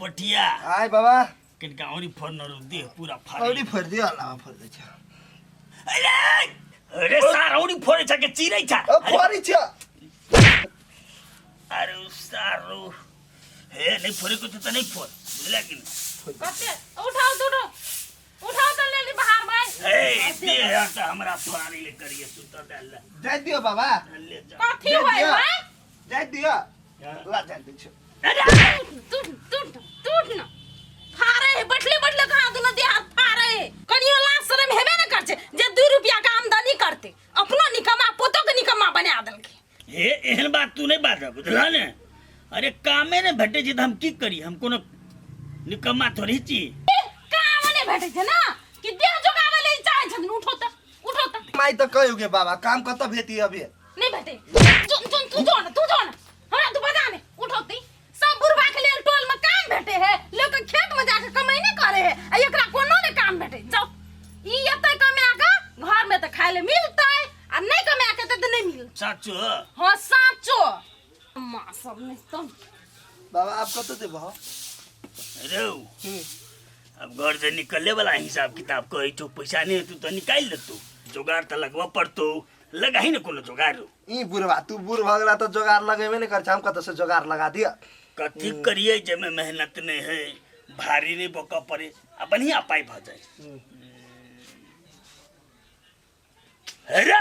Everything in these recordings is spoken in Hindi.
पटिया आय बाबा किनका औरी फरनरो देह पूरा फाड़ औरी फर दियो अल्लाह फर दे छ अरे अरे सार औरी फोरे छ के चिरै छ ओ फोरी छ अरे सारो हे नहीं फोरेको त नहीं फोर बुझला कि कते उठाओ दोनो उठाओ त ले ली बाहर में ए दे यार त हमरा फाड़ी ले करिए सुत डाल दे दियो बाबा ले जा कथि होय है दे दियो ला दे दे छ अरे टूट न फारे बटले कहां दोनो दे हाथ फारे कनियो ला शर्म हेबे न करछे जे 2 रुपया का आमदनी करते अपना निकम्मा पोतो के निकम्मा बना देलके ए एहन बात तू नहीं बात बुझला ने अरे कामे ने भेटे जे हम की करी हम कोनो निकम्मा थोड़ी छी काम ने भेटे छ ना कि देह जोगावे ले चाहे छन उठो त माई त कहू के बाबा काम कत भेटी अबे नहीं भेटे सुन तू जो न हमरा तू बता ने उठो ती सब बुरबा के लेल टोल में काम भेटे है लोग खेत में जाके कमाई नहीं करे है आ एकरा कोनो ने काम भेटे जाओ ई एते कमा के घर में त खाए ले मिलता है आ नहीं कमा के त नहीं मिल साचो हां साचो मां सब ने तो बाबा आप कत देबो अरे अब घर से निकलने वाला हिसाब किताब कही तो पैसा नहीं तू तो निकाल दे तू जुगाड़ तो लगवा पड़तो लगा ही ना कोनो जुगाड़ ई बुरवा तू बुर भगला त जोगार लगेबे नहीं कर हम कत से जोगार लगा दिया कथी करिए जमे मेहनत नहीं है भारी नहीं बका पड़े अपन ही अपाई भ जाए अरे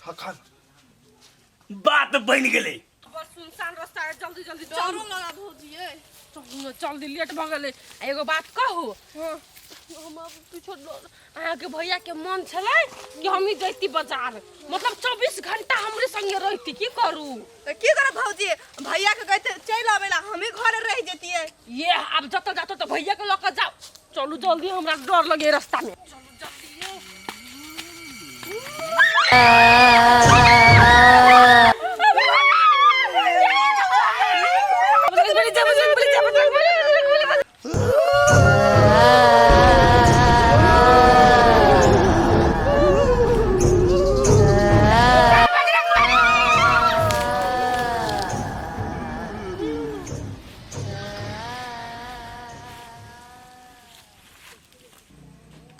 हखन बात बन गेले बस सुनसान रास्ता है जल्दी चलो लगा भौजिए जल्दी लेट भ गेले एगो बात कहू हम पीछे आया के भैया के मन छले कि हम ही जैती बाजार मतलब 24 घंटा हमरे संगे रहती की करू तो की करे भौजी भैया के कहते चल आवेला हम ही घरे रह जतिए ये अब जत जातो तो भैया के लेकर जाओ चलो जल्दी हमरा डर लगे रास्ता में चलो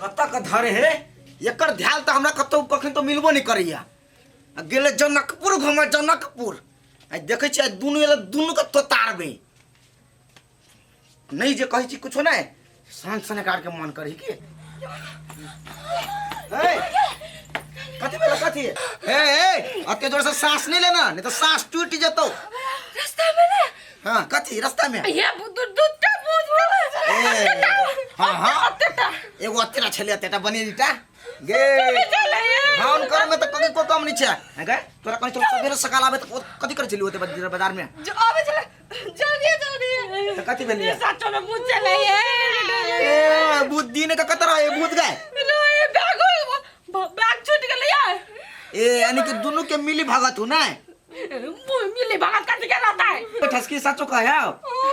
कतक धरे हे एकर ध्यान त हमरा कतौ कखन तो मिलबो नहीं करैया गेले जनकपुर घुमे जनकपुर आ देखे छी दुनु के तो तारबे नहीं जे कहै छी कुछो नहीं शांत सने कार के मन करी के ए कथि बेला कथि ए अते जोर से सांस नहीं लेना नहीं तो सांस टूट जतो रास्ता में ना हां कथि रास्ता में ये दूधटा पूछ हां एगो अतेरा छले अतेटा बनी दिटा गे हां कर में तो कभी को कम नहीं छे गे तोरा कहीं तो सवेरे सकाल आवे तो कथि कर छली होते बाजार में जो आवे चले जल्दी तो कथि भेलिए सचो में पूछ चले ये ए बुद्धि ने का कतरा ए भूत गए ये बैग छूट गेले यार ए यानी कि दोनों के मिली भागत हो ना मिले भगत का क्या रहता है तो ठसकी सचो कहा ओ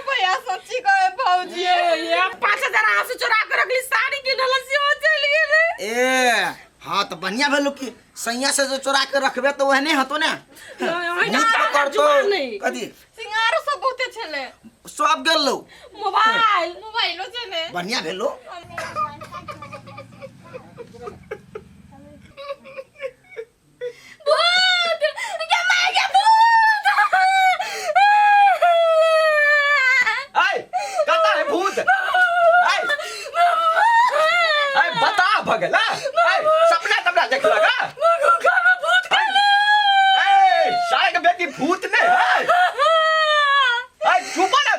भैया सच्ची कहे भौजी ये 5000 आंसू चुरा के रखली साड़ी की ढलसी हो चली गई ए हां तो बढ़िया भेलो कि सैया से जो चुरा के रखबे तो वह नहीं हतो ना नहीं कर तो कथि सिंगारो सब बहुते छले सब गेल लो मोबाइलो छले बढ़िया भेलो भूत क्या मार गया भूत आय कता है भूत आय आय बता भगला आय सपना देख लगा मुखा में भूत आय सारे के बेटी भूत ने आय आय चुप ना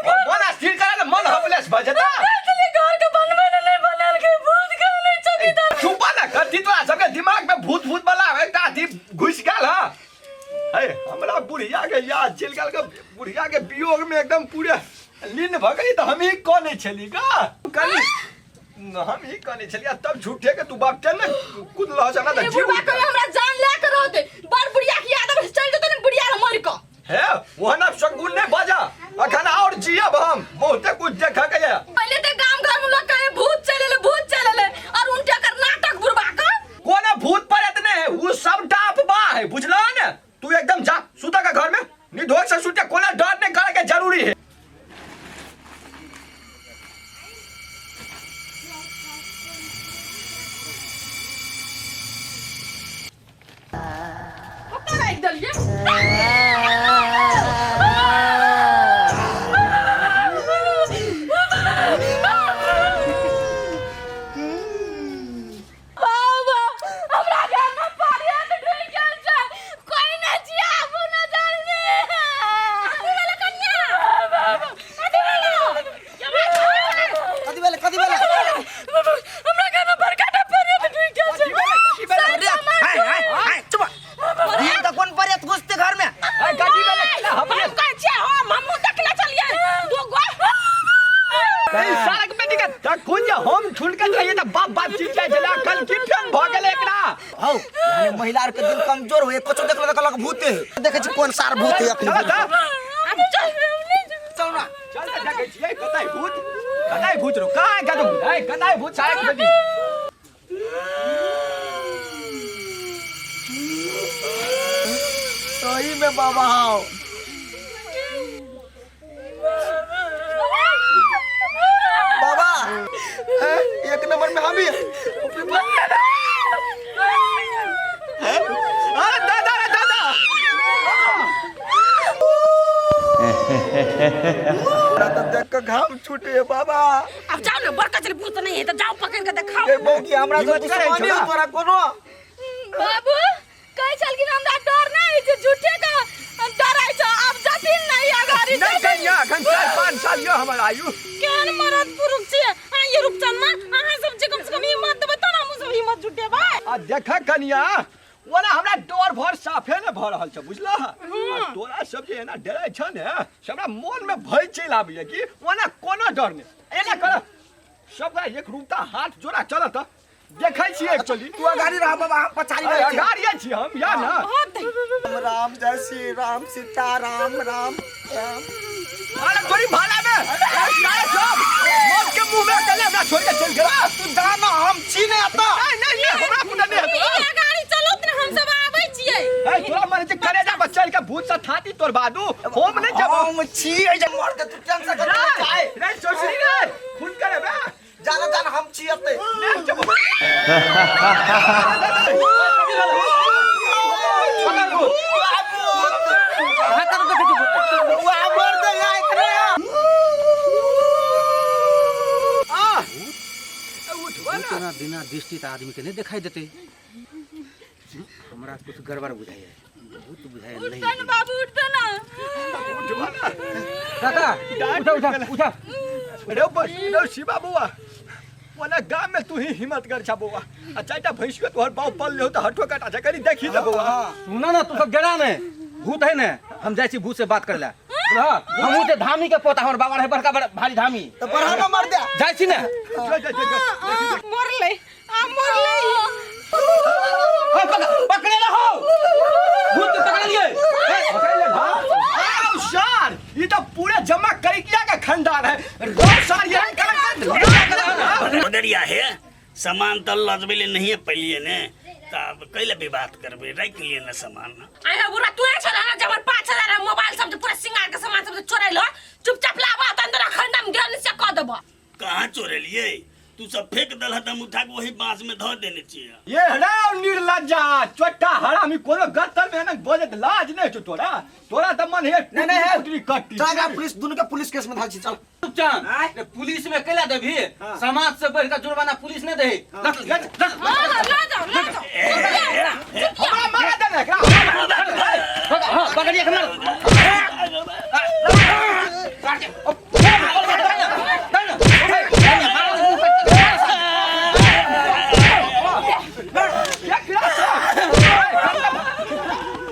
बोला स्थिर करा मन हबलेस भजता घर के बनवे नहीं बनल के भूत का नहीं चली चुप ना कथि तो सबके दिमाग में भूत वाला एकटा अथी घुस गेल ह अरे हमरा बुढ़िया के याद चल गेल के बुढ़िया के वियोग में एकदम पूरे लीन भ गई तो हम ही कोने छली का कनी हम ही कोने छलिया तब झूठे के तू बाप चल ना कुद लह जाना त जीव हमरा जान ले कर होते बड़ बुढ़िया की याद में चल जतो बुढ़िया मर को है वो ना शगुन ने बाजा अखन और जियब हम बहुते कुछ देखा गया पहले ते गांव घर में लोग कहे भूत चले और उनके कर नाटक बुरबा का कोने भूत परत ने वो सब टाप बा है बुझला ने तू एकदम जा सुता का घर में निधोक से सुते कोना डर ने करे के जरूरी है खुद जे हम ठुनकत रहिए त बाप बाप चिल्लाय छला कल की फेन भ गेल एकरा हौ यानी महिला आर के दिल कमजोर होए कुछ देखला त कहलक भूत है देखे छी कोन सार भूत है अखनी अब चल चल ना चल त देखे छियै कतै भूत रो का का तो है कतै भूत सारा के बेटी सही में बाबा आओ बाबा एक नंबर में हम ही अरे दादा तो देख के घाम छूटे बाबा अब जाओ ना बड़का चले भूत नहीं है तो जाओ पकड़ के दिखाओ ए बौकी हमरा तो दुश्मनी हो तोरा कोनो बाबू कई साल की हमरा डर नहीं है झूठे का डराई छ अब जतिन नहीं अगारी नहीं कहिया अखन 4-5 साल यो हमर आयु केन मरद पुरुष छे आ ये रूपचंद में अहाँ सब जे कम से कम हिम्मत देबै त हम सब हिम्मत जुटे भाई आ देख कनिया ओना हमरा डर भर साफे न भ रहल छ बुझला तोरा सब जे एना डरै छ ने से हमरा मन में भय चल आबैया कि ओना कोनो डर नै एना कर सबका एक रूपता हाथ जोड़ा चलत देखै छी एक्चुअली तू गाड़ी रहा बाबा हम पछाड़ी में गाड़िया छी हम या ना राम जय श्री राम सीता राम राम राम अरे थोड़ी भाला में सारे सब मौत के मुंह में कले हमरा छोड़ के चल गया तू जाना हम छीने आता नहीं हमरा कुना नहीं ये गाड़ी चलत न हम सब आबै छियै ए तोरा मन जे कलेजा बच्चा के भूत से थाती तोर बादू होम नहीं जब हम छी जे मर के तू टेंशन कर जाए नहीं चोचरी रे खून करे बे जाना जाना हम छी अते नहीं जब इतना बिना दृष्टि आदमी के नहीं दिखाई देते हमरा कुछ गड़बड़ बुझाई बहुत बुझाई नहीं उठन बाबू उठ ना काका उठा रे बस रे शिवा बुआ वना गांव में तू ही हिम्मत कर छा बुआ आ चाटा भैंस के तोहर बाप पल ले तो हटो काटा जा करी देखी दे बुआ सुना ना तू सब जड़ा में भूत है ना हम जाई छी भूत से बात करे ला हमहू ते धामी के पोता हमर बाबा है बड़का भारी धामी तो बढ़ा ना मर दे जाई छी ना मरले आ मरले पकड़े ना हो भूत के पकड़ लिए आओ सार ये तो पूरे जमा कर किया का खंडार है रो सार ये मगरिया है सामान तो लजबेले नहीं है पहले ने तब कैले विवाद करबे रख लिए ना सामान आया बुरा तू है छला ना जबर 5000 मोबाइल सब पूरा सिंगार के सामान सब चोराई लो चुपचाप लाबा त अंदर खंडम ध्यान से क देबो कहाँ चोरे लिए तू सब फेंक दल हम उठा के वही बांस में धो देने चाहिए ये हड़ा निर्लज्जा चोटा हरामी कोनो गत्तर में ना बोलत लाज नहीं छो तोरा तोरा त मन है नहीं है टुकड़ी कट्टी चल पुलिस दोनों के पुलिस केस में धाल छी चल चुपचाप पुलिस में कैला देभी समाज से बढ़ के जुर्माना पुलिस ने दे हां ला जाओ हमरा मारा देने का हां पकड़िए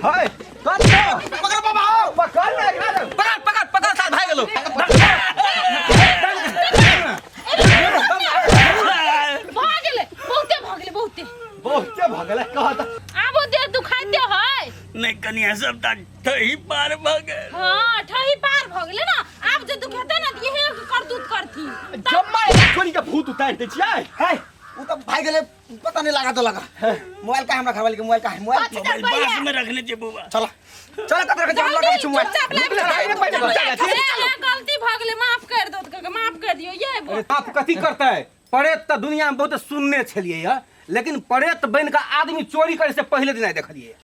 हाय पकड़ बाबा आओ पकड़ ले पकड़ साथ भाई गेलो भागले बहुते बहुते भगले कहा था आबो दे दुखाई दे है नहीं कनिया सब ठही पार भगे हां ठही पार भगले ना आप जे दुखते ना ये करतूत करथी जम्मा छोरी के भूत उतार दे छियै है वो तो भाई गेले पता नहीं लगा तो लगा मोबाइल का हमरा खरवाली के मोबाइल का है मोबाइल बांस में रखने चाहिए बुआ चला चला कतर के जाम लगा छी मोबाइल गलती भगले माफ कर दो माफ कर दियो ये आप कथी करते है परेत तो दुनिया में बहुत सुनने छलिए लेकिन परेत बन का आदमी चोरी करे से पहले दिन देखलिए।